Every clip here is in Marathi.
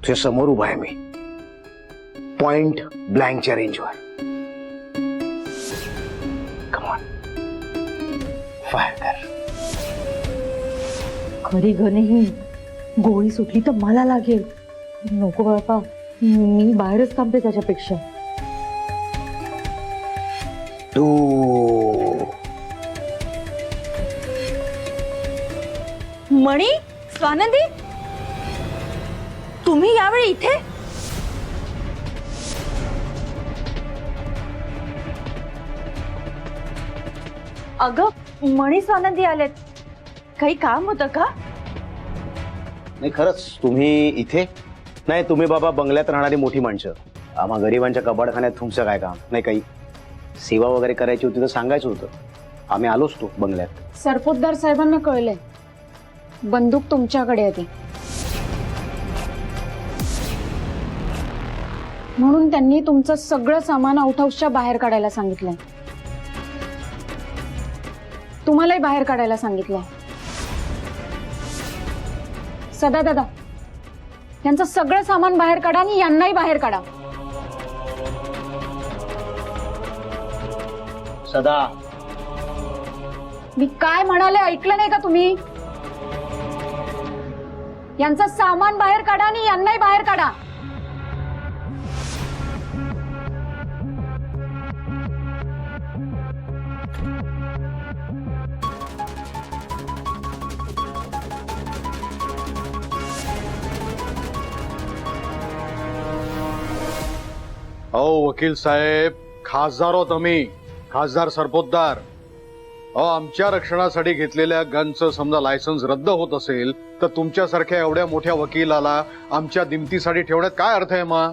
तुझ्या समोर उभा आहे मी, पॉइंट ब्लँकच्या रेंजवर. कम ऑन, फायर कर. खरी घन ही गोळी सुटली तर मला लागेल. नको बापा, मी बाहेरच थांबते त्याच्यापेक्षा. तू मणी, स्वानंदी, तुम्ही यावेळी इथे? अगं मणी, स्वानंदी आलेत. काही काम होतं का? नाही, खरंच तुम्ही इथे? नाही, तुम्ही बाबा बंगल्यात राहणारी मोठी माणसं. आम्हा गरिबांच्या कबाडखान्यात तुमचं काय काम? नाही, काही सेवा वगैरे करायची होती तर सांगायचं होतं. आम्ही आलोच तो बंगल्यात. सरपोतदार साहेबांना कळलंय बंदूक तुमच्याकडे येते, म्हणून त्यांनी तुमचं सगळं सामान आउट हाऊसच्या बाहेर काढायला सांगितलंय. तुम्हालाही बाहेर काढायला सांगितलंय. सदा दादा, यांचं सगळं सामान बाहेर काढा आणि यांनाही बाहेर काढा. सदा, मी काय म्हणाले ऐकलं नाही का तुम्ही? यांचं सामान बाहेर काढा आणि यांनाही बाहेर काढा. अहो वकील साहेब, खासदार आहोत आम्ही, खासदार सरपोतदार. अहो, आमच्या रक्षणासाठी घेतलेल्या गनचं समजा लायसन्स रद्द होत असेल तर तुमच्यासारख्या एवढ्या मोठ्या वकिलाला आमच्या दिमतीसाठी ठेवण्यात काय अर्थ आहे? मग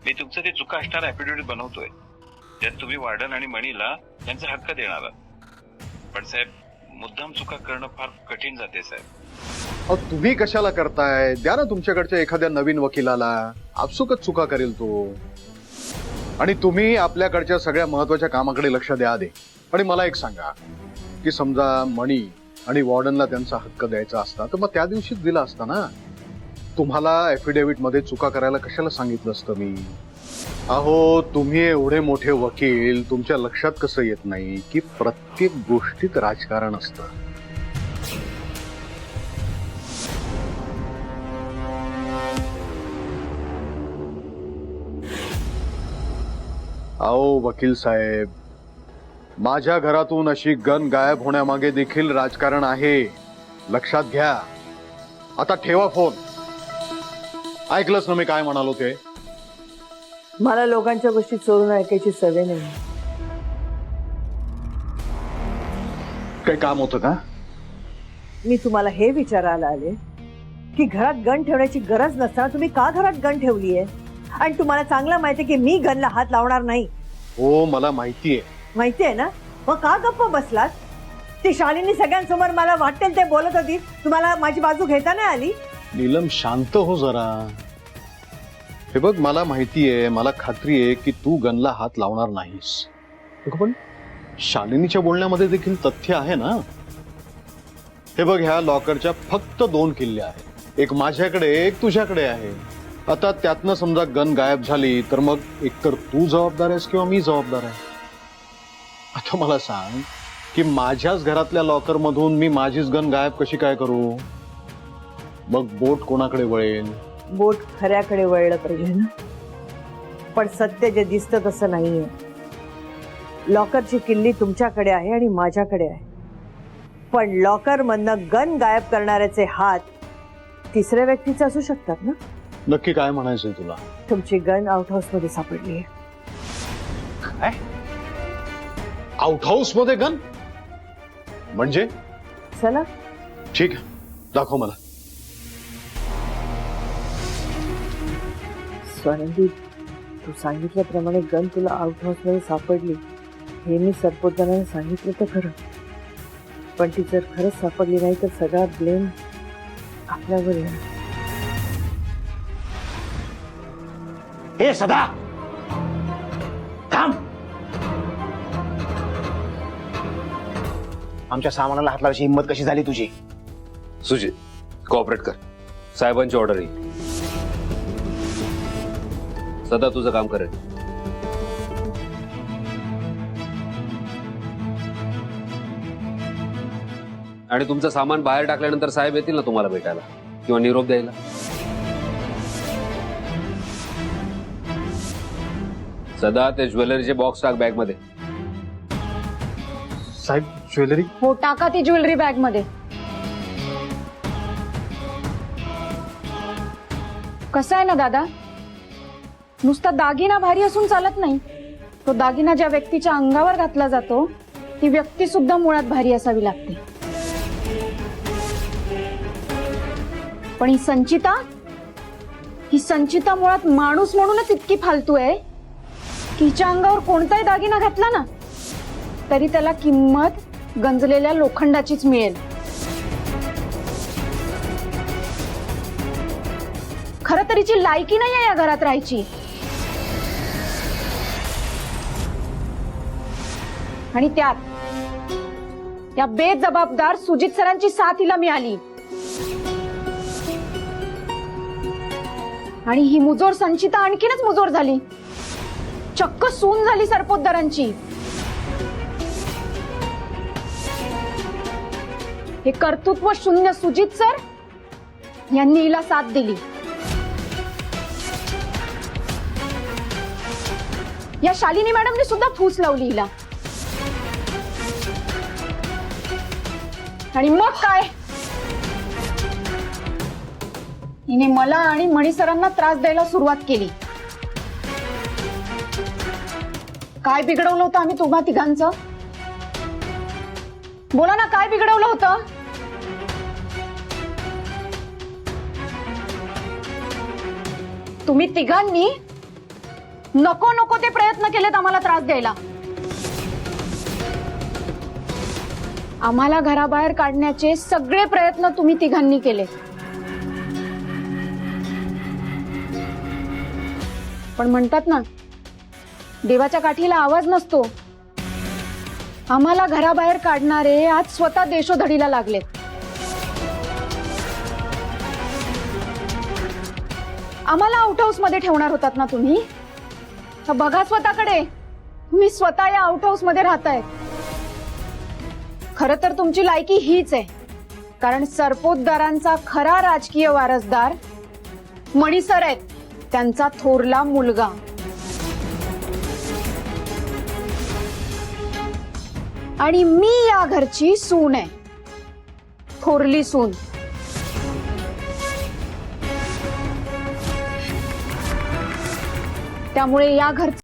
मी तुमचं ते चुका असणारा ऍफिडेव्हिट बनवतोय, त्यात तुम्ही वार्डन आणि मणीला त्यांचा हक्क देणार आहात. पण साहेब, मुद्दाम चुका करणं फार कठीण जाते साहेब. अहो, तुम्ही कशाला करताय? द्या ना तुमच्याकडच्या एखाद्या नवीन वकिलाला, आपसुकच चुका करेल तो. आणि तुम्ही आपल्याकडच्या सगळ्या महत्वाच्या कामाकडे लक्ष द्या आधी. आणि मला एक सांगा की समजा मणी आणि वॉर्डनला त्यांचा हक्क द्यायचा असता तर मग त्या दिवशीच दिला असता ना. तुम्हाला ऍफिडेव्हिट मध्ये चुका करायला कशाला सांगितलं असतं मी? अहो, तुम्ही एवढे मोठे वकील, तुमच्या लक्षात कसं येत नाही की प्रत्येक गोष्टीत राजकारण असतं. अहो वकील साहेब, माझ्या घरातून अशी गन गायब होण्यामागे देखील राजकारण आहे, लक्षात घ्या. आता ठेवा फोन. ऐकलंच ना मी काय म्हणालो ते? मला लोकांच्या गोष्टी चोरून ऐकायची सवय नाही. काही काम होतं का? मी तुम्हाला हे विचारायला आले की घरात गन ठेवण्याची गरज नसताना तुम्ही का घरात गन ठेवलीये? आणि तुम्हाला चांगलं माहितीये की मी गनला हात लावणार नाही. हो, मला माहितीये. माहितीये ना, मग का गप्प बसलात? ती शालिनी सगळ्यांसमोर मला वाटेल ते बोलत होती, तुम्हाला माझी बाजू घेता नाही आली? नीलम, शांत हो जरा. हे बघ, मला माहितीये, मला खात्री आहे की तू गनला हात लावणार नाहीस. पण शालिनीच्या बोलण्यामध्ये देखील तथ्य आहे ना. हे बघ, ह्या लॉकरच्या फक्त 2 किल्ले आहेत. एक माझ्याकडे, एक तुझ्याकडे आहे. आता त्यातनं समजा गन गायब झाली तर मग एकतर तू जबाबदार आहेस किंवा मी जबाबदार आहे. आता मला सांग की माझ्याच घरातल्या लॉकर मधून मी माझीच गन गायब कशी काय करू? मग बोट कोणाकडे वळेल? बोट खऱ्याकडे वळलं पाहिजे ना. पण सत्य जे दिसतं तसं नाहीये. लॉकरची किल्ली तुमच्याकडे आहे आणि माझ्याकडे आहे, पण लॉकर मधनं गन गायब करणाऱ्याचे हात तिसऱ्या व्यक्तीचे असू शकतात ना. नक्की काय म्हणायचंय तुला? तुमची गन आउट हाऊस मध्ये सापडली आहे. काय? आउट हाऊस मध्ये गन? म्हणजे? चला ठीक आहे, दाखव मला. स्वानंदी, तू सांगितल्याप्रमाणे गन तुला आउट हाऊस मध्ये सापडली हे मी सरपोतदारांना सांगितलं तर खरं, पण ती जर खरंच सापडली नाही तर सगळा ब्लेम आपल्यावर येणार. हे सदा, थांब. आमच्या सामानाला हात लावायची हिंमत कशी झाली तुझी? सुजित, कोऑपरेट कर. साहेबांची ऑर्डर आहे. सदा तुझं काम करेल. आणि तुमचं सामान बाहेर टाकल्यानंतर साहेब येतील ना तुम्हाला भेटायला किंवा निरोप द्यायला. सदा ते ज्वेलरीचे बॉक्स टाक बॅग मध्ये. साहेब ज्वेलरी? हो, टाका ती ज्वेलरी बॅग मध्ये. कसं आहे ना दादा, नुसता दागिना भारी असून चालत नाही. तो दागिना ज्या व्यक्तीच्या अंगावर घातला जातो ती व्यक्ती सुद्धा मुळात भारी असावी लागते. पण ही संचिता मुळात माणूस म्हणूनच इतकी फालतू आहे की हिच्या अंगावर कोणताही दागिना घातला ना तरी त्याला किंमत गंजलेल्या लोखंडाचीच मिळेल. खरं तर हिची लायकी नाही आहे या घरात राहायची. आणि त्यात त्या बेजबाबदार सुजित सरांची साथ हिला मिळाली. आणि ही मुजोर संचिता आणखीनच मुजोर झाली. चक्क सून झाली सरपोतदारांची. हे कर्तृत्व शून्य सुजित सर यांनी हिला साथ दिली. या शालिनी मॅडमने सुद्धा फूस लावली हिला. आणि मग काय, हिने मला आणि मणी सरांना त्रास द्यायला सुरुवात केली. काय बिघडवलं होतं आम्ही तुम्हा तिघांचं? बोला ना, काय बिघडवलं होतं? तुम्ही तिघांनी नको नको ते प्रयत्न केलेत आम्हाला त्रास द्यायला. आम्हाला घराबाहेर काढण्याचे सगळे प्रयत्न तुम्ही तिघांनी केले. पण म्हणतात ना, देवाच्या काठीला आवाज नसतो. आम्हाला घराबाहेर काढणारे आज स्वतः देशोधडीला लागलेत. आम्हाला आउट हाऊस मध्ये ठेवणार होतात ना तुम्ही? तर बघा स्वतःकडे, तुम्ही स्वतः या आउट हाऊस मध्ये राहताय. खरं तर तुमची लायकी हीच आहे, कारण सरपोतदारांचा खरा राजकीय वारसदार मणी सर आहेत, त्यांचा थोरला मुलगा. आणि मी या घरची सून आहे, थोरली सून. त्यामुळे या घरचं